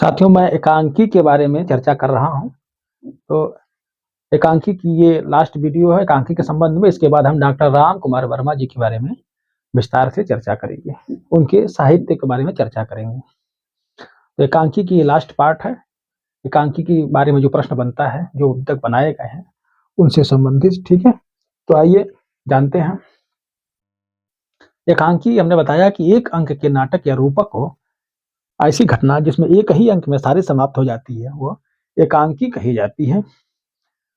साथियों, मैं एकांकी के बारे में चर्चा कर रहा हूँ। तो एकांकी की ये लास्ट वीडियो है एकांकी के संबंध में। इसके बाद हम डॉक्टर राम कुमार वर्मा जी के बारे में विस्तार से चर्चा करेंगे, उनके साहित्य के बारे में चर्चा करेंगे। तो एकांकी की ये लास्ट पार्ट है। एकांकी के बारे में जो प्रश्न बनता है, जो अब तक बनाए गए हैं, उनसे संबंधित। ठीक है, तो आइए जानते हैं। एकांकी हमने बताया कि एक अंक के नाटक या रूपक को ऐसी घटना जिसमें एक ही अंक में सारी समाप्त हो जाती है, वो एकांकी कही जाती है।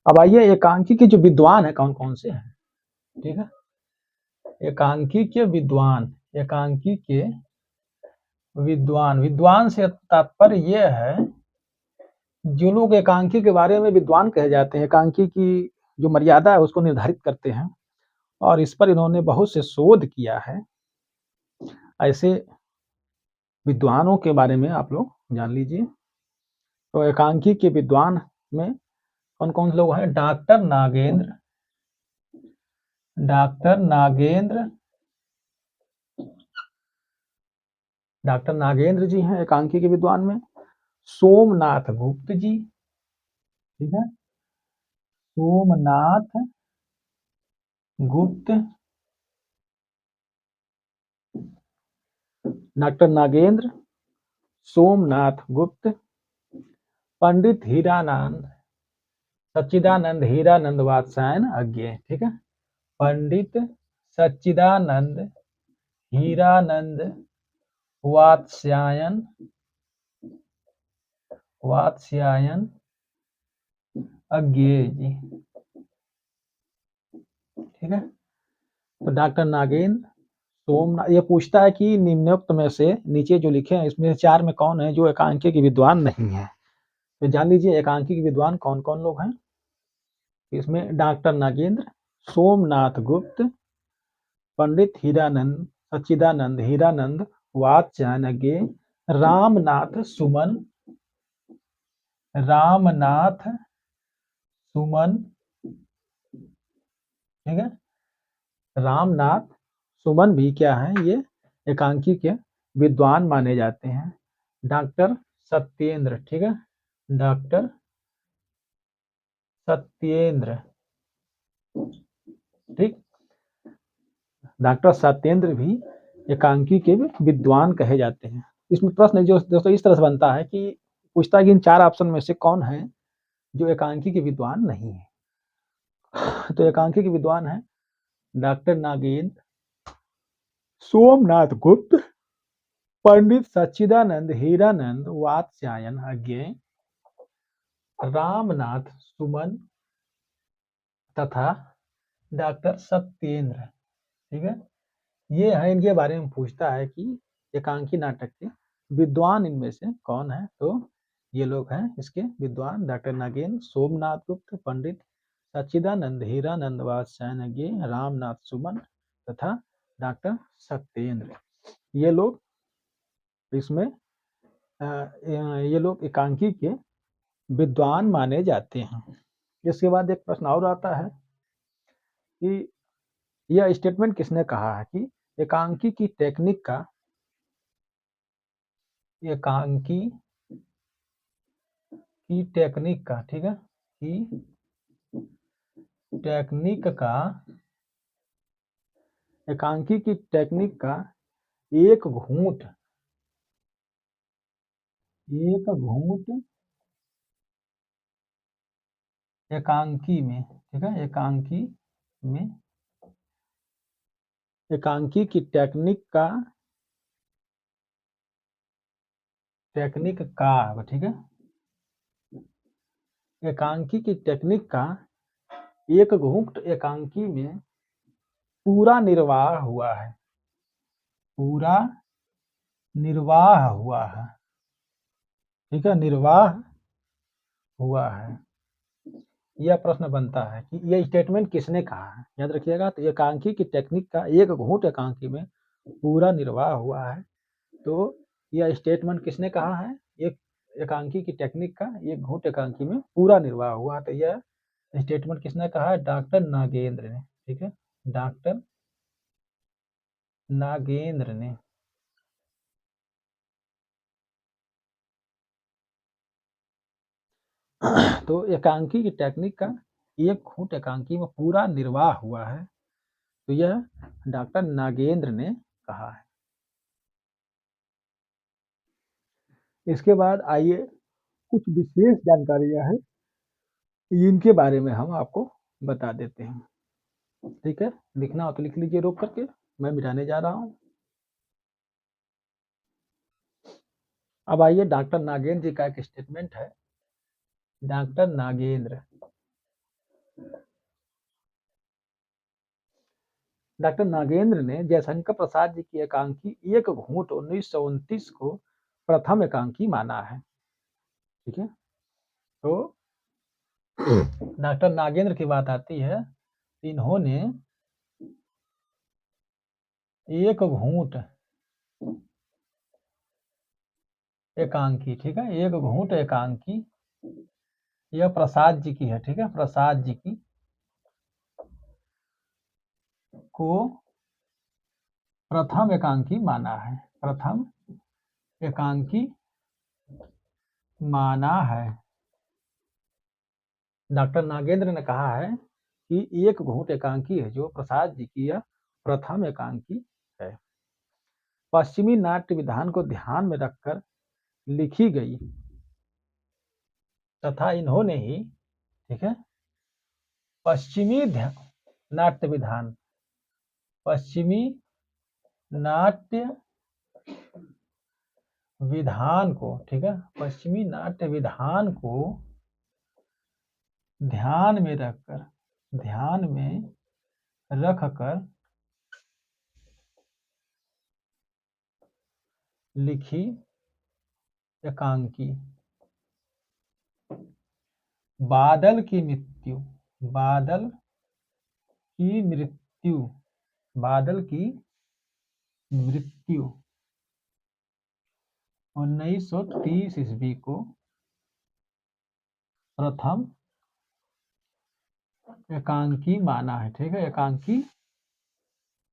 अब आइए एकांकी के जो विद्वान है कौन कौन से हैं। ठीक है, एकांकी के विद्वान, एकांकी के विद्वान, विद्वान से तात्पर्य यह है जो लोग एकांकी के बारे में विद्वान कहे जाते हैं, एकांकी की जो मर्यादा है उसको निर्धारित करते हैं और इस पर इन्होंने बहुत से शोध किया है। ऐसे विद्वानों के बारे में आप लोग जान लीजिए। तो एकांकी के विद्वान में कौन कौन लोग हैं? Doctor Nagendra, doctor Nagendra, doctor Nagendra ji हैं एकांकी के विद्वान में। सोमनाथ गुप्त जी, ठीक है, सोमनाथ गुप्त, डॉक्टर नागेंद्र, सोमनाथ गुप्त। पंडित हीरानंद, सच्चिदानंद हीरानंद वात्स्यायन अज्ञे, ठीक है, पंडित सच्चिदानंद हीरानंद वात्स्यायन, वात्स्यायन अज्ञे जी, ठीक है। तो डॉक्टर नागेंद्र, सोमनाथ, ये पूछता है कि निम्नोक्त में से नीचे जो लिखे हैं इसमें से चार में कौन है जो एकांकी के विद्वान नहीं है। तो जान लीजिए एकांकी के विद्वान कौन कौन लोग हैं। इसमें डॉक्टर नागेंद्र, सोमनाथ गुप्त, पंडित हीरानंद, सच्चिदानंद हीरानंद वात्स्यायन अज्ञे, रामनाथ सुमन, रामनाथ सुमन, ठीक है, रामनाथ सुमन भी क्या है, ये एकांकी के विद्वान माने जाते हैं। डॉक्टर सत्येंद्र, ठीक है, डॉक्टर सत्येंद्र, ठीक, डॉक्टर सत्येंद्र भी एकांकी के विद्वान कहे जाते हैं। इसमें प्रश्न जो दोस्तों इस तरह से बनता है कि पूछता है कि इन चार ऑप्शन में से कौन है जो एकांकी के विद्वान नहीं है। तो एकांकी के विद्वान है डॉक्टर नागेंद्र, सोमनाथ गुप्त, पंडित सच्चिदानंद हीरानंद वात्स्यायन अज्ञे, रामनाथ सुमन तथा डॉक्टर सत्येंद्र, ठीक है। ये है, इनके बारे में पूछता है कि एकांकी नाटक के विद्वान इनमें से कौन है। तो ये लोग हैं इसके विद्वान, डॉक्टर नागेंद्र, सोमनाथ गुप्त, पंडित सच्चिदानंद हीरानंद वात्स्यायन अज्ञे, रामनाथ सुमन तथा डॉक्टर सत्येंद्र। ये लोग इसमें ये लोग एकांकी के विद्वान माने जाते हैं। इसके बाद एक प्रश्न और आता है कि यह स्टेटमेंट किसने कहा है कि एकांकी की टेक्निक का, एकांकी की टेक्निक का, ठीक है, की टेक्निक का, एकांकी की टेक्निक का एक घूंट, एक घूंट एकांकी में, ठीक है, एकांकी में, एकांकी की टेक्निक का, टेक्निक का, ठीक है, एकांकी की टेक्निक का एक घूंट एकांकी में पूरा निर्वाह हुआ है, पूरा निर्वाह हुआ है, ठीक है, निर्वाह हुआ है। यह प्रश्न बनता है कि यह स्टेटमेंट किसने कहा है। याद रखिएगा, तो एकांकी की टेक्निक का एक घूंट एकांकी में पूरा निर्वाह हुआ है। तो यह स्टेटमेंट किसने कहा है? एक एकांकी की टेक्निक का एक घूंट एकांकी में पूरा निर्वाह हुआ। तो यह स्टेटमेंट किसने कहा है? डॉक्टर नागेंद्र ने, ठीक है, डॉक्टर नागेंद्र ने। तो एकांकी की टेक्निक का एक घूंट एकांकी में पूरा निर्वाह हुआ है, तो यह डॉक्टर नागेंद्र ने कहा है। इसके बाद आइए कुछ विशेष जानकारियां हैं, इनके बारे में हम आपको बता देते हैं। ठीक है, लिखना हो तो लिख लीजिए रोक करके, मैं मिटाने जा रहा हूं। अब आइए डॉक्टर नागेंद्र जी का एक स्टेटमेंट है। डॉक्टर नागेंद्र ने जयशंकर प्रसाद जी की एकांकी एक घूंट 1929 को प्रथम एकांकी माना है। ठीक है, तो डॉक्टर नागेंद्र की बात आती है, इन्होंने एक घूंट एकांकी, ठीक है, एक घूंट एकांकी, यह प्रसाद जी की है, ठीक है, प्रसाद जी की को प्रथम एकांकी माना है, प्रथम एकांकी माना है। डॉक्टर नागेंद्र ने कहा है कि एक घूंट एकांकी है जो प्रसाद जी की यह प्रथम एकांकी है। पश्चिमी नाट्य विधान को ध्यान में रखकर लिखी गई तथा इन्होंने ही, ठीक है, पश्चिमी नाट्य विधान, पश्चिमी नाट्य विधान को, ठीक है, पश्चिमी नाट्य विधान को ध्यान में रखकर लिखी एकांकी बादल की मृत्यु, बादल की मृत्यु 1930 ईस्वी को प्रथम एकांकी माना है। ठीक है, एकांकी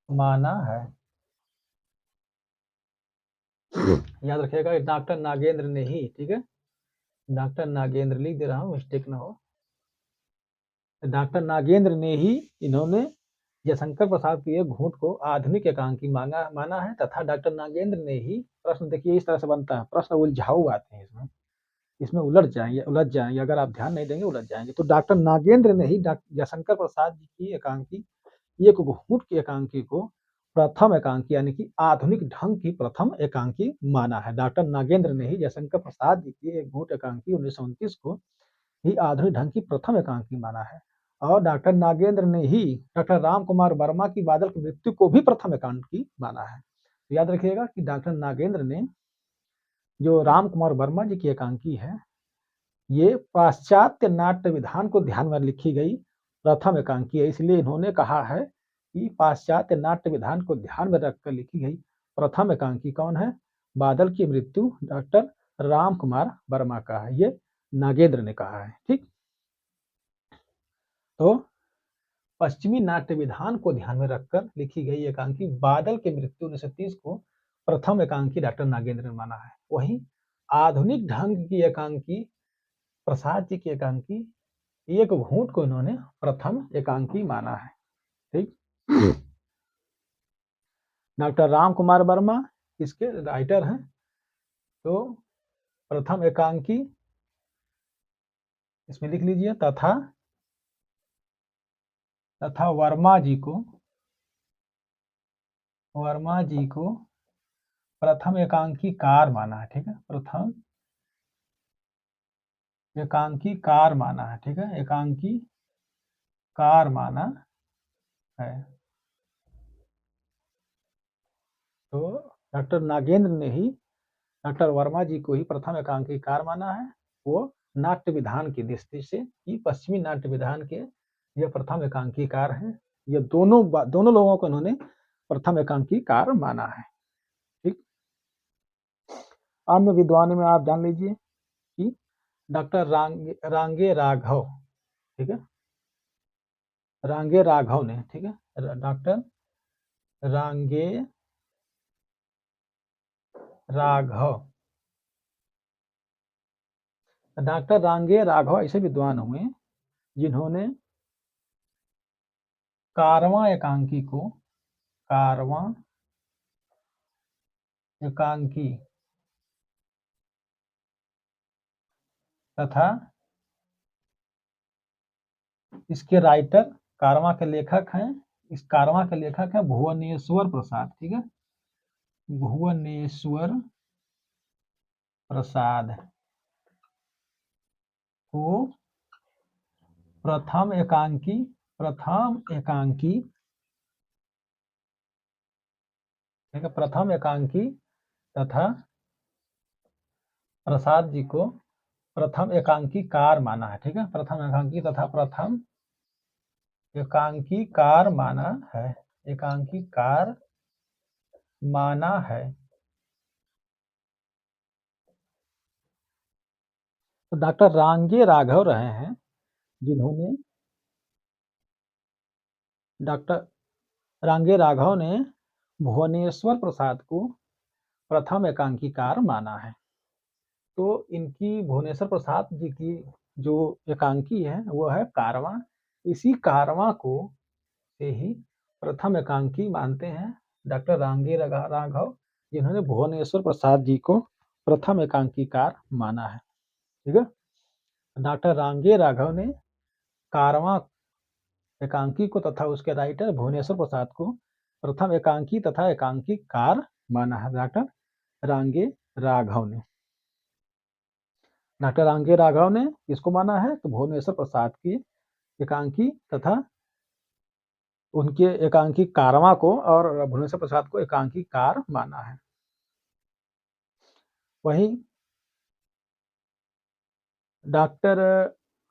माना है। याद रखिएगा, डॉक्टर नागेंद्र ने ही, ठीक है, डॉक्टर नागेंद्र लिख दे रहा हूँ, मिस्टेक ना हो। डॉक्टर नागेंद्र ने ही, इन्होंने जयशंकर प्रसाद की एक घूंट को आधुनिक एकांकी माना है तथा डॉक्टर नागेंद्र ने ही, प्रश्न देखिए इस तरह से बनता है, प्रश्न उलझाऊ आते हैं इसमें उलझ जाएंगे अगर आप ध्यान नहीं देंगे, उलझ जाएंगे। तो डॉक्टर नागेंद्र ने ही जयशंकर प्रसाद जी की एकांकी एक घूंट की एकांकी को प्रथम एकांकी यानी कि आधुनिक ढंग की प्रथम एकांकी माना है। डॉक्टर नागेंद्र ने ही जयशंकर प्रसाद जी की एक घूंट एकांकी 1929 को ही आधुनिक ढंग की प्रथम एकांकी माना है। और डॉक्टर नागेंद्र ने ही डॉक्टर राम कुमार वर्मा की बादल की मृत्यु को भी प्रथम एकांकी माना है। तो याद रखिएगा कि डॉक्टर नागेंद्र ने जो राम कुमार वर्मा जी की एकांकी है, ये पाश्चात्य नाट्य विधान को ध्यान में लिखी गई प्रथम एकांकी है। इसलिए इन्होंने कहा है कि पाश्चात्य नाट्य विधान को ध्यान में रखकर लिखी गई प्रथम एकांकी कौन है? बादल की मृत्यु डॉक्टर राम कुमार वर्मा का है, ये नागेंद्र ने कहा है। ठीक, तो पश्चिमी नाट्य विधान को ध्यान में रखकर लिखी गई एकांकी बादल की मृत्यु 1930 को प्रथम एकांकी डॉक्टर नागेंद्र ने माना है। वहीं आधुनिक ढंग की एकांकी प्रसाद जी की एकांकी एक घूंट को इन्होंने प्रथम एकांकी माना है। ठीक, डॉक्टर राम कुमार वर्मा इसके राइटर हैं। तो प्रथम एकांकी इसमें लिख लीजिए तथा वर्मा जी को प्रथम एकांकी कार माना है। ठीक है, प्रथम एकांकी कार माना है। ठीक है, एकांकी कार माना है। तो डॉक्टर नागेंद्र ने ही डॉक्टर वर्मा जी को ही प्रथम एकांकी कार माना है। वो नाट्य विधान की दृष्टि से कि पश्चिमी नाट्य विधान के ये प्रथम एकांकी कार हैं। ये दोनों लोगों को इन्होंने प्रथम एकांकी कार माना है। ठीक, अन्य विद्वानों में आप जान लीजिए कि डॉक्टर रांगे राघव, ठीक है, रांगे राघव ने, ठीक है, डॉक्टर रांगे राघव डॉक्टर रांगे राघव ऐसे विद्वान हुए जिन्होंने कारवां एकांकी को कारवां एकांकी तथा इसके राइटर कारवां के लेखक हैं, इस कारवां के लेखक हैं भुवनेश्वर प्रसाद। ठीक है, भुवनेश्वर प्रसाद को प्रथम एकांकी ठीक है, प्रथम एकांकी तथा प्रसाद जी को प्रथम एकांकी कार माना है। ठीक है, प्रथम एकांकी तथा प्रथम एकांकी कार माना है, एकांकी कार माना है। तो डॉक्टर रांगे राघव रहे हैं जिन्होंने डॉक्टर रांगे राघव ने भुवनेश्वर प्रसाद को प्रथम एकांकीकार माना है। तो इनकी भुवनेश्वर प्रसाद जी की जो एकांकी है वो है कारवां। इसी कारवां को से ही प्रथम एकांकी मानते हैं डॉक्टर रांगे राघव, जिन्होंने भुवनेश्वर प्रसाद जी को प्रथम एकांकीकार माना है। ठीक है, डॉक्टर रांगे राघव ने कारवां एकांकी को तथा उसके राइटर भुवनेश्वर प्रसाद को प्रथम एकांकी तथा एकांकी कार माना है। डॉक्टर रांगे राघव ने किसको माना है? तो भुवनेश्वर प्रसाद की एकांकी तथा उनके एकांकी कारवां को और भुवनेश्वर प्रसाद को एकांकी कार माना है। वहीं डॉक्टर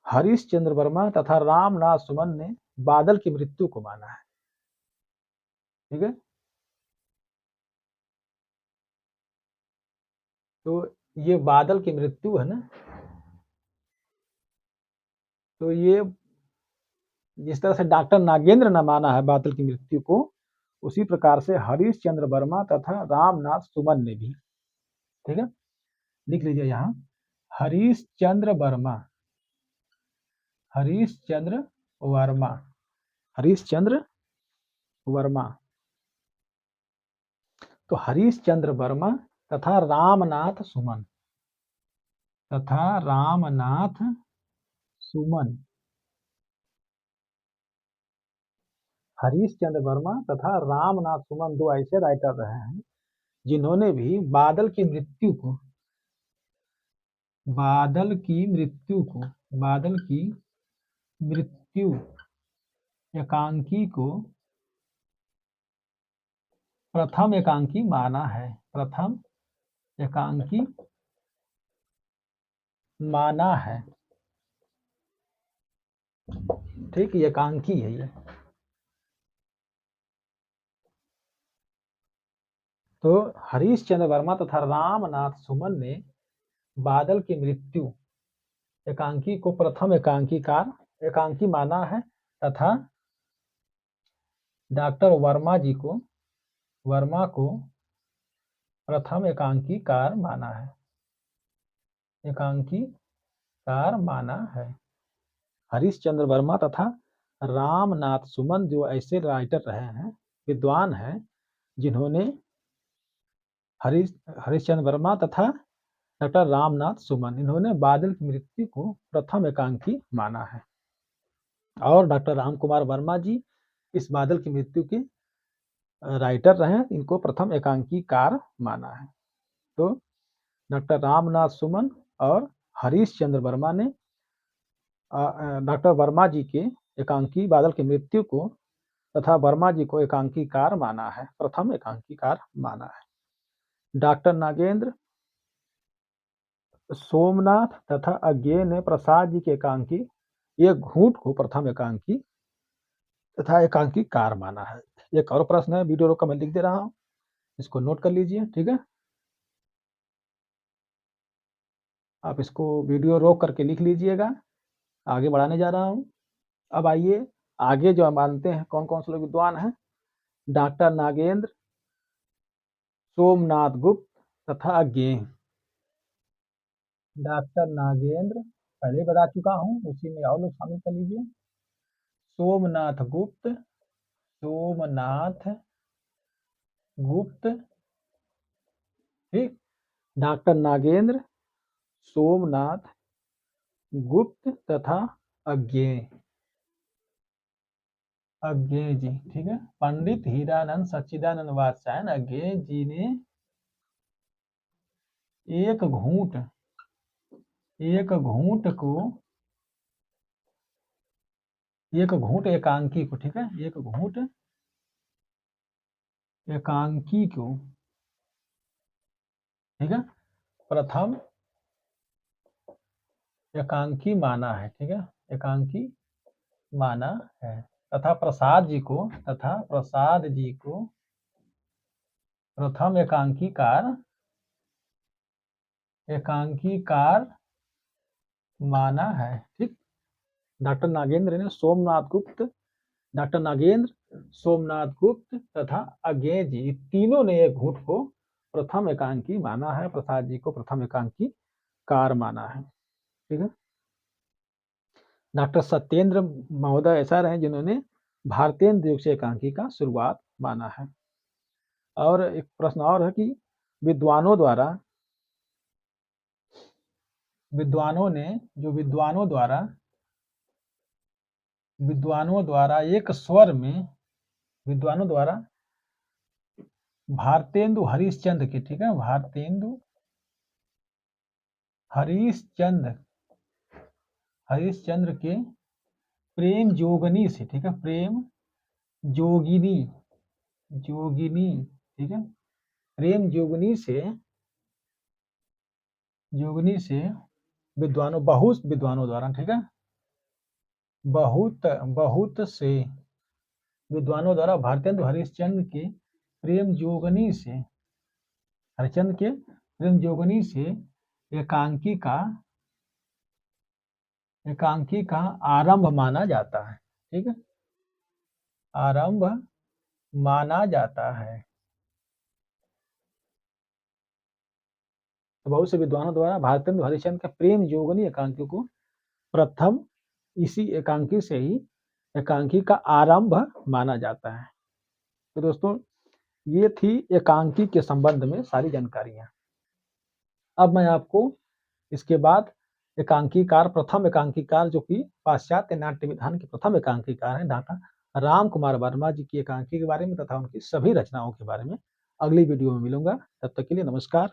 हरीश चंद्र वर्मा तथा रामनाथ सुमन ने बादल की मृत्यु को माना है। ठीक है, तो ये बादल की मृत्यु है ना, तो ये जिस तरह से डॉक्टर नागेंद्र ने माना है बादल की मृत्यु को, उसी प्रकार से हरीश चंद्र वर्मा तथा रामनाथ सुमन ने भी। ठीक है, लिख लीजिए यहाँ हरीश चंद्र वर्मा, हरीश चंद्र वर्मा, हरीश चंद्र वर्मा। तो हरीश चंद्र वर्मा तथा रामनाथ सुमन हरीश चंद्र वर्मा तथा रामनाथ सुमन दो ऐसे राइटर रहे हैं जिन्होंने भी बादल की मृत्यु को एकांकी को प्रथम एकांकी माना है, प्रथम एकांकी माना है। ठीक, ये एकांकी है ये। तो हरीश चंद्र वर्मा तथा रामनाथ सुमन ने बादल की मृत्यु एकांकी को प्रथम एकांकी माना है तथा डॉक्टर वर्मा को प्रथम एकांकी कार माना है, एकांकी कार माना है। हरीश चंद्र वर्मा तथा रामनाथ सुमन जो ऐसे राइटर रहे हैं, विद्वान हैं, जिन्होंने हरीश चंद्र वर्मा तथा डॉक्टर रामनाथ सुमन इन्होंने बादल की मृत्यु को प्रथम एकांकी माना है। और डॉक्टर राम कुमार वर्मा जी इस बादल की मृत्यु के राइटर रहे, इनको प्रथम एकांकी कार माना है। तो डॉक्टर रामनाथ सुमन और हरीश चंद्र वर्मा ने डॉक्टर वर्मा जी के एकांकी बादल की मृत्यु को तथा वर्मा जी को एकांकी कार माना है, प्रथम एकांकी कार माना है। डॉक्टर नागेंद्र, सोमनाथ तथा अज्ञेय ने प्रसाद जी के एकांकी एक घूंट को प्रथम एकांकी तथा एकांकी कार माना है। एक और प्रश्न है, वीडियो रोक कर मैं लिख दे रहा हूं, इसको नोट कर लीजिए। ठीक है, आप इसको वीडियो रोक करके लिख लीजिएगा, आगे बढ़ाने जा रहा हूं। अब आइए आगे जो हम मानते हैं कौन कौन से लोग विद्वान हैं। डॉक्टर नागेंद्र, सोमनाथ गुप्त तथा अज्ञेय, डॉक्टर नागेंद्र पहले बता चुका हूँ, उसी में और लोग शामिल कर लीजिए। सोमनाथ गुप्त, सोमनाथ गुप्त, ठीक। डॉक्टर नागेंद्र, सोमनाथ गुप्त तथा अज्ञेय, अज्ञेय जी, ठीक है। पंडित हीरानंद सच्चिदानंद वात्स्यायन अज्ञेय जी ने एक घूंट एकांकी को, ठीक है, एक घूंट एकांकी को, ठीक है, प्रथम एकांकी माना है, ठीक है, एकांकी माना है। तथा प्रसाद जी को प्रथम एकांकीकार माना है, ठीक। डॉक्टर नागेंद्र सोमनाथ गुप्त तथा अज्ञेय जी तीनों ने एक घूंट को प्रथम एकांकी माना है, प्रसाद जी को प्रथम एकांकी कार माना है, ठीक है। डॉक्टर सत्येंद्र महोदय ऐसा रहे जिन्होंने भारतेंद्र युग से एकांकी का शुरुआत माना है। और एक प्रश्न और है कि विद्वानों द्वारा एक स्वर में भारतेंदु हरिश्चंद्र के, ठीक है, भारतेंदु हरिश्चंद्र के प्रेम जोगनी से, ठीक है, प्रेम जोगिनी, ठीक है, प्रेम जोगनी से बहुत विद्वानों द्वारा, ठीक है, बहुत से विद्वानों द्वारा भारतेंदु हरिश्चंद्र के प्रेम जोगनी से एकांकी का आरंभ माना जाता है, ठीक है, आरंभ माना जाता है। तो बहुत से विद्वानों द्वारा भारतेंदु हरिश्चंद्र के प्रेम जोगनी एकांकी को प्रथम इसी एकांकी से ही एकांकी का आरंभ माना जाता है। तो दोस्तों ये थी एकांकी के संबंध में सारी जानकारियां। अब मैं आपको इसके बाद प्रथम एकांकीकार जो कि पाश्चात्य नाट्य विधान के प्रथम एकांकीकार हैं डॉक्टर राम कुमार वर्मा जी की एकांकी के बारे में तथा उनकी सभी रचनाओं के बारे में अगली वीडियो में मिलूंगा। तब तक के लिए नमस्कार।